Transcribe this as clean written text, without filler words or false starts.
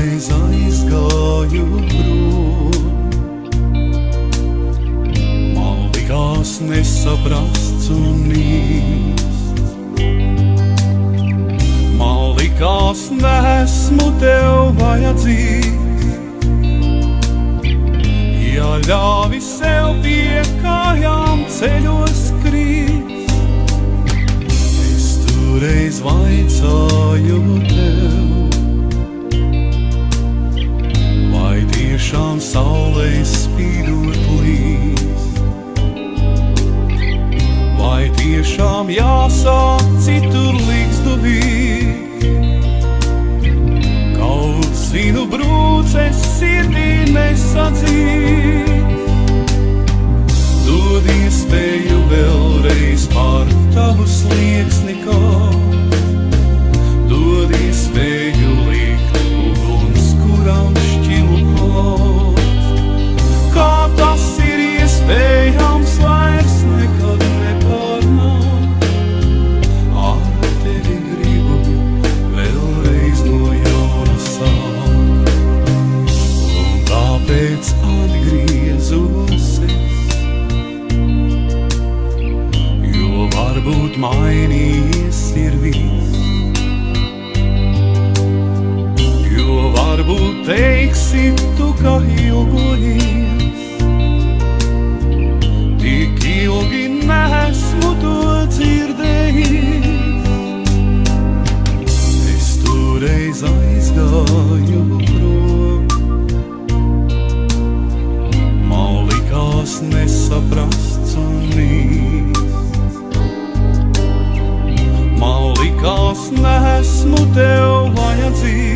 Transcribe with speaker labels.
Speaker 1: reiz aizgāju prom. Man likās nesaprasts un īsts. Man likās nesmu tev vajadzīgs. Ja ļāvi sev pie kājām ceļos krīt, es toreiz vaicāju tev, vai tiešām saulei spīdot līdz, vai tiešām jāsāk citur līgzduvīt. Kaut zinu brūces sirdī nesadzīt, dod iespēju vēlreiz pār tavu slieksni kāpt, dod iespēju likt uguns, kurām šķilu klāt. Kā tas ir iespējams vairs nekad nepārnāk, ar tevi gribu vēlreiz no jauna sākt. Un tāpēc atgriezos es, jo varbūt mainījies ir viss, jo varbūt teiksi tu, ka ilgojies, tik ilgi nesmu to dzirdējis. Es toreiz aizgāju prom, man likās nesaprasts un īsts. Man likās nesmu tev vajadzīgs.